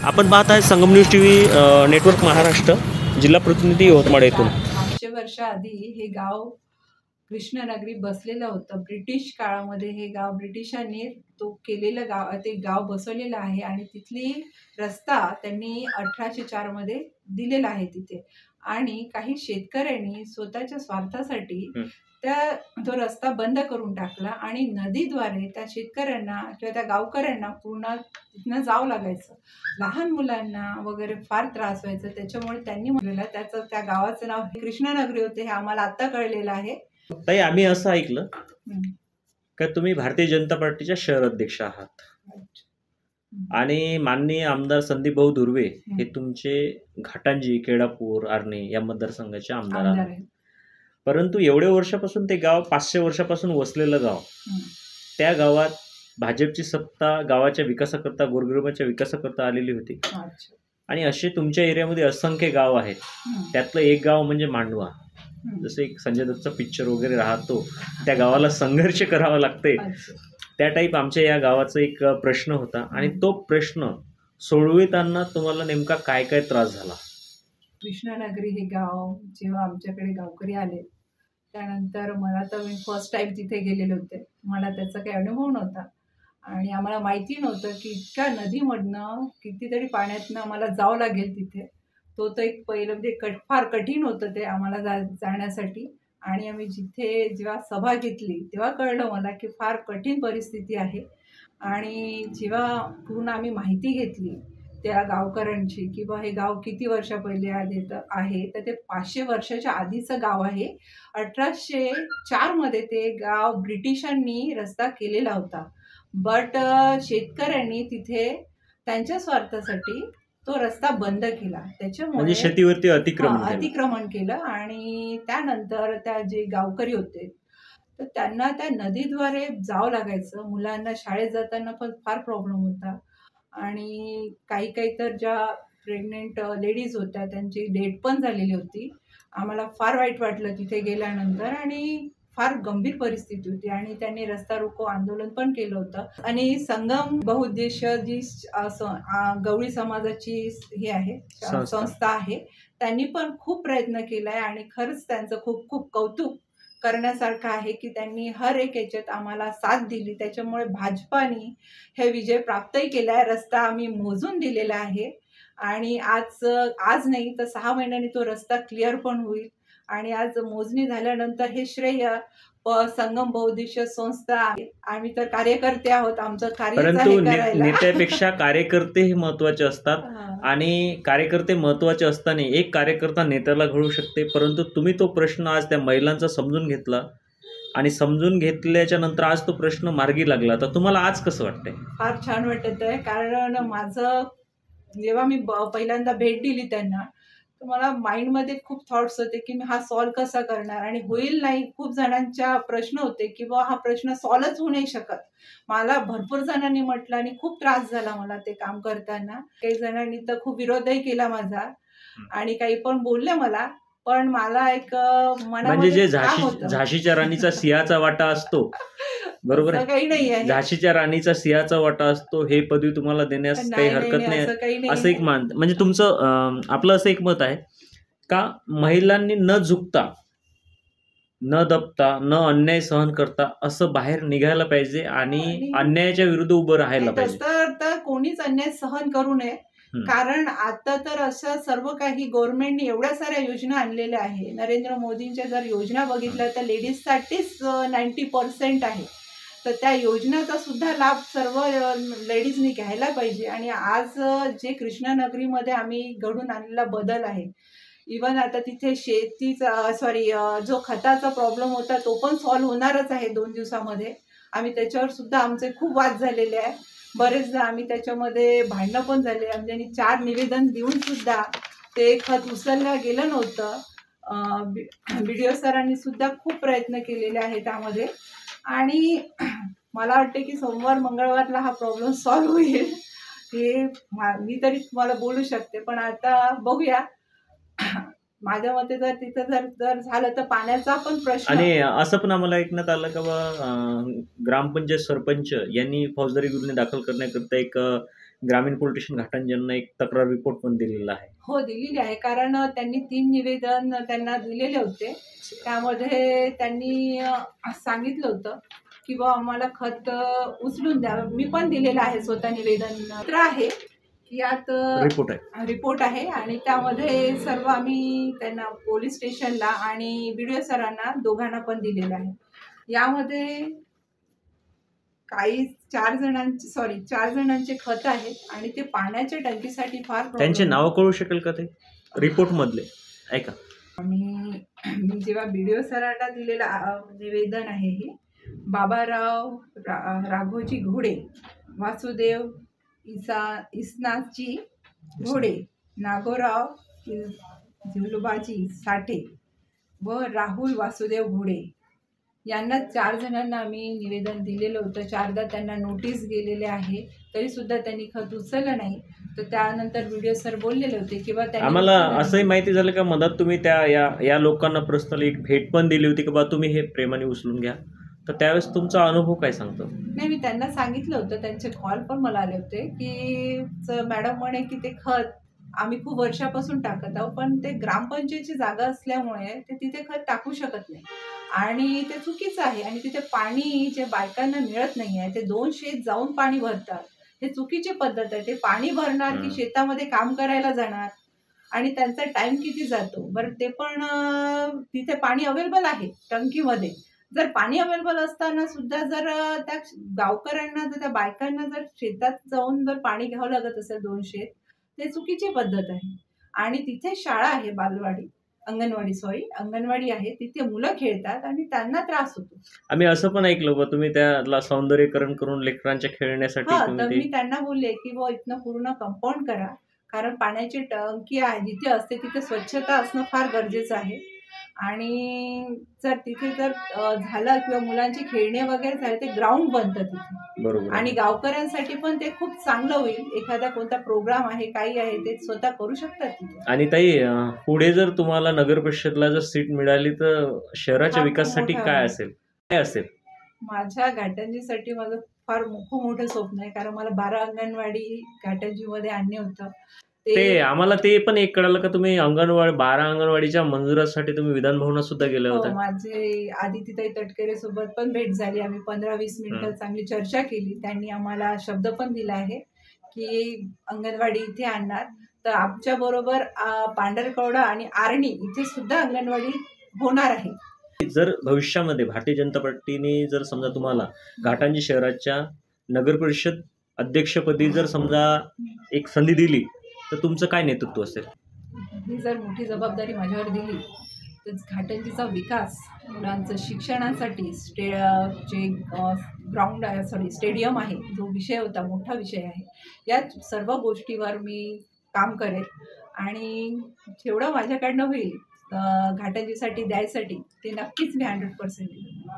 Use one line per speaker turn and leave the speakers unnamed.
आपण पाहत आहे संगम न्यूज टीव्ही नेटवर्क महाराष्ट्र, जिल्हा प्रतिनिधी यवतमाळ येथून.
500 वर्षाआधी हे गाव कृष्णनगरी बसलेलं होतं. ब्रिटिश काळामध्ये हे गाव ब्रिटिशांनी केलेलं गाव, ते गाव बसवलेलं आहे आणि तिथली रस्ता त्यांनी 1804 मध्ये दिलेला आहे तिथे. आणि काही शेतकऱ्यांनी स्वतःच्या स्वार्थासाठी तो रस्ता बंद करून टाकला आणि नदीद्वारे त्या शेतकऱ्यांना किंवा त्या गावकऱ्यांना पूर्ण तिथनं जावं लागायचं. लहान मुलांना वगैरे फार त्रास व्हायचा. त्याच्यामुळे त्यांनी म्हटलेलं त्या गावाचं नाव कृष्णनगरी होते, हे आम्हाला आता कळलेलं आहे.
ताई, आम्ही असं ऐकलं का तुम्ही भारतीय जनता पार्टीच्या शहर अध्यक्ष आहात आणि माननीय आमदार संदीप भाऊ धुर्वे हे तुमचे घाटांजी, केळापूर, आर्णे या मतदारसंघाचे आमदार आहेत. परंतु एवढ्या वर्षापासून ते गाव, 500 वर्षापासून वसलेलं गाव, त्या गावात भाजपची सत्ता गावाच्या विकासाकरता, गोरगरिबाच्या विकासाकरता आलेली होती. आणि असे तुमच्या एरियामध्ये असंख्य गाव आहेत. त्यातलं एक गाव म्हणजे मांडवा. जसं एक संजय दत्तचा पिक्चर वगैरे राहतो, त्या गावाला संघर्ष करावा लागते, त्या टाईप आमच्या या गावाचा एक प्रश्न होता. आणि तो प्रश्न सोडविताना तुम्हाला नेमका काय काय त्रास झाला?
कृष्णनगरी हे गाव जेव्हा आमच्याकडे गावकरी आले त्यानंतर मला तर मी फर्स्ट टाइम तिथे गेलेले होते. मला त्याचा काही अनुभव नव्हता आणि आम्हाला माहिती नव्हतं की इतक्या नदीमधनं कितीतरी पाण्यातनं आम्हाला जावं लागेल तिथे. तो तर एक पहिलं म्हणजे फार कठीण होतं ते आम्हाला जाण्यासाठी. आणि आम्ही जेव्हा सभा घेतली तेव्हा कळलं मला की फार कठीण परिस्थिती आहे. आणि जेव्हा पूर्ण आम्ही माहिती घेतली त्या गावकऱ्यांची की बा हे गाव किती वर्षा पहिले आहे, तर ते 500 वर्षाच्या आधीचं गाव आहे. 1804 मध्ये ते गाव ब्रिटिशांनी रस्ता केलेला होता. बट शेतकऱ्यांनी तिथे त्यांच्या स्वार्थासाठी तो रस्ता बंद केला. त्याच्यामुळे
शेतीवरती
अतिक्रमण केलं. आणि त्यानंतर त्या जे गावकरी होते तर त्यांना त्या नदीद्वारे जावं लागायचं. मुलांना शाळेत जाताना पण फार प्रॉब्लेम होता. आणि काही तर ज्या प्रेग्नेंट लेडीज होत्या त्यांची डेथ पण झालेली होती. आम्हाला फार वाईट वाटलं तिथे गेल्यानंतर आणि फार गंभीर परिस्थिती होती. आणि त्यांनी रस्ता रोको आंदोलन पण केलं होतं. आणि संगम बहुउद्देशीय जी गवळी समाजाची हे आहे संस्था आहे, त्यांनी पण खूप प्रयत्न केलाय आणि खरंच त्यांचं खूप खूप कौतुक करण्यासारखं आहे की त्यांनी हर एक याच्यात आम्हाला साथ दिली. त्याच्यामुळे भाजपाने हे विजय प्राप्तही केलाय. रस्ता आम्ही मोजून दिलेला आहे आणि आज नाही तर 6 महिन्यांनी तो रस्ता क्लिअर पण होईल. आणि आज मोजणी झाल्यानंतर हे श्रेय संगम बहुउद्देशीय संस्था आहे. आम्ही तर कार्यकर्ते आहोत, आमचं कार्य.
परंतु नेत्यापेक्षा कार्यकर्ते हे महत्वाचे असतात आणि कार्यकर्ते महत्वाचे असताना एक कार्यकर्ता नेत्याला घडू शकते. परंतु तुम्ही तो प्रश्न आज त्या महिलांचा समजून घेतला आणि समजून घेतल्याच्या नंतर आज तो प्रश्न मार्गी लागला, तर तुम्हाला आज कसं वाटतंय?
फार छान वाटत आहे. कारण माझं जेव्हा मी पहिल्यांदा भेट दिली त्यांना, तर मला माइंडमध्ये खूप थॉट्स होते की मी हा सॉल्व कसा करणार आणि होईल नाही. खूप जणांच्या प्रश्न होते की बा हा प्रश्न सॉल्वच होऊ नाही शकत. मला भरपूर जणांनी म्हटलं आणि खूप त्रास झाला मला ते काम करताना. काही जणांनी तर खूप विरोधही केला माझा आणि काही पण बोलले मला. पण मला एक
म्हणजे जे झाशीच्या राणीचा सिंहाचा वाटा असतो, बरोबर आहे,
काही नाही,
झाशीच्या राणीचा सिंहाचा वाटा असतो, हे पदवी तुम्हाला देण्यास काही हरकत नाही असं एक म्हणजे तुमचं आपलं असं एक मत आहे का महिलांनी न झुकता, न दबता, न अन्याय सहन करता असं बाहेर निघायला पाहिजे आणि अन्यायाच्या विरुद्ध उभं राहायला पाहिजे.
तर कोणीच अन्याय सहन करू नये. कारण आता तर असं सर्व काही गव्हर्नमेंटने एवढ्या साऱ्या योजना आणलेल्या आहे. नरेंद्र मोदींच्या जर योजना बघितल्या तर लेडीजसाठीच 90% आहे. तर त्या योजनेचा सुद्धा लाभ सर्व लेडीजनी घ्यायला पाहिजे. आणि आज जे कृष्णनगरीमध्ये आम्ही घडून आणलेला बदल आहे, इवन आता तिथे जो खताचा प्रॉब्लेम होता तो पण सॉल्व्ह होणारच आहे 2 दिवसामध्ये. आम्ही त्याच्यावर सुद्धा आमचे खूप वाद झालेले आहे. बरेचदा आम्ही त्याच्यामध्ये भांडणं पण झाले. आमच्यानी 4 निवेदन देऊन सुद्धा ते खत उचललं गेलं नव्हतं. BDO सरांनी सुद्धा खूप प्रयत्न केलेले आहे त्यामध्ये. आणि मला वाटते की सोमवार मंगळवारला हा प्रॉब्लेम सॉल्व्ह होईल हे मी तरी तुम्हाला बोलू शकते. पण आता बघूया. माझ्या मते जर तिथं जर झालं तर पाण्याचा पण प्रश्न.
आणि असं पण आम्हाला ऐकण्यात आलं का ग्रामपंचायत सरपंच यांनी फौजदारी गुन्हे दाखल करण्याकरता एक ग्रामीण पोलीस स्टेशन घाटंजींना एक तक्रार रिपोर्ट पण दिलेला आहे.
हो, दिलेली आहे. कारण त्यांनी 3 निवेदन त्यांना दिलेले होते. त्यामध्ये त्यांनी सांगितलं होतं की बुवा आम्हाला खत उचलून द्या. मी पण दिलेलं आहे स्वतः निवेदन. पत्र आहे यात रिपोर्ट आहे आणि त्यामध्ये सर्व आम्ही त्यांना पोलीस स्टेशनला आणि BDO सरांना दोघांना पण दिलेलं आहे. यामध्ये काही 4 जणांचे खत आहेत आणि ते पाण्याच्या टंकीसाठी फार
त्यांचे नाव कळू शकेल का ते रिपोर्ट मधले? ऐका,
मी जेव्हा BDO सरांना दिलेला निवेदन आहे हे बाबाराव राघोजी घोडे, वासुदेव इसनाजी घोडे, नागोराव झुलबाजी साठे व राहुल वासुदेव घोडे यांना 4 जणांना आम्ही निवेदन दिलेलं होतं. 4दा त्यांना नोटीस गेलेले आहे, तरी सुद्धा त्यांनी खत उचललं नाही. तर त्यानंतर BDO सर बोललेले होते किंवा
आम्हाला असंही माहिती झालं का मदत तुम्ही त्या या लोकांना पर्सनली एक भेट पण दिली होती की बा तुम्ही हे प्रेमाने उचलून घ्या, तर त्यावेळेस तुमचा अनुभव काय सांगतो?
नाही, मी त्यांना सांगितलं होतं, त्यांचे कॉल पण मला आले होते की मॅडम म्हणे की ते खत आम्ही खूप वर्षापासून टाकत आहोत, पण ते ग्रामपंचायतची जागा असल्यामुळे ते तिथे खत टाकू शकत नाही आणि ते चुकीचं आहे. आणि तिथे पाणी जे बायकांना मिळत नाही आहे, ते 2 शेत जाऊन पाणी भरतात. हे चुकीची पद्धत आहे. ते पाणी भरणार की शेतामध्ये काम करायला जाणार आणि त्यांचा टाइम किती जातो. बरं, ते पण तिथे पाणी अवेलेबल आहे टंकीमध्ये. जर पाणी अवेलेबल असताना सुद्धा जर त्या गावकऱ्यांना त्या बायकांना जर शेतात जाऊन जर पाणी घ्यावं लागत असेल 2 शेत, ते चुकीची पद्धत आहे. आणि तिथे शाळा आहे, अंगणवाडी आहे. तिथे मुलं खेळतात आणि त्यांना त्रास होतो.
आम्ही असं पण ऐकलं बा तुम्ही त्याला सौंदर्यीकरण करून लेकरांच्या खेळण्यासाठी
तर मी त्यांना बोलले की बुवा इथनं पूर्ण कंपाऊंड करा, कारण पाण्याची टंकी आहे जिथे असते तिथे स्वच्छता असणं फार गरजेचं आहे. आणि जर तिथे जर झालं किंवा मुलांची खेळणे वगैरे झाले, ते ग्राउंड बनतं तिथे.
बरोबर.
आणि गावकऱ्यांसाठी पण ते खूप चांगलं होईल. एखादा कोणता प्रोग्राम आहे, काही आहे, ते स्वतः करू शकतात तिथे.
आणि ताई, पुढे जर तुम्हाला नगर परिषदला जर सीट मिळाली तर शहराच्या विकासासाठी काय असेल?
माझ्या घाटंजीसाठी माझं फार खूप मोठं स्वप्न आहे, कारण मला 12 अंगणवाडी घाटंजीमध्ये आणणे होतं.
ते आम्हाला ते पण एक कळालं का तुम्ही 12 अंगणवाडीच्या मंजुरासाठी तुम्ही विधान भवनात सुद्धा गेल्या होत्या.
माझे आदितीताई तटकरे सोबत पण भेट झाली. आम्ही 15-20 मिनिटं चांगली चर्चा केली. त्यांनी आम्हाला शब्द पण दिला आहे की अंगणवाडी इथे आणणार. तर आमच्या बरोबर पांढरकवडा आणि आर्णी इथे सुद्धा अंगणवाडी होणार आहे.
जर भविष्यामध्ये भारतीय जनता पार्टीने जर समजा तुम्हाला घाटंजी शहराच्या नगर परिषद अध्यक्षपदी जर समजा एक संधी दिली तर तुमचं काय नेतृत्व असेल?
ही जर मोठी जबाबदारी माझ्यावर दिली तर घाटंजीचा विकास, मुलांचं शिक्षणासाठी जे ग्राउंड आहे, स्टेडियम आहे, जो विषय होता, मोठा विषय आहे, या सर्व गोष्टीवर मी काम करेन आणि जेवढं माझ्याकडनं होईल घाटंजीसाठी द्यायसाठी ते नक्कीच मी 100% देईन.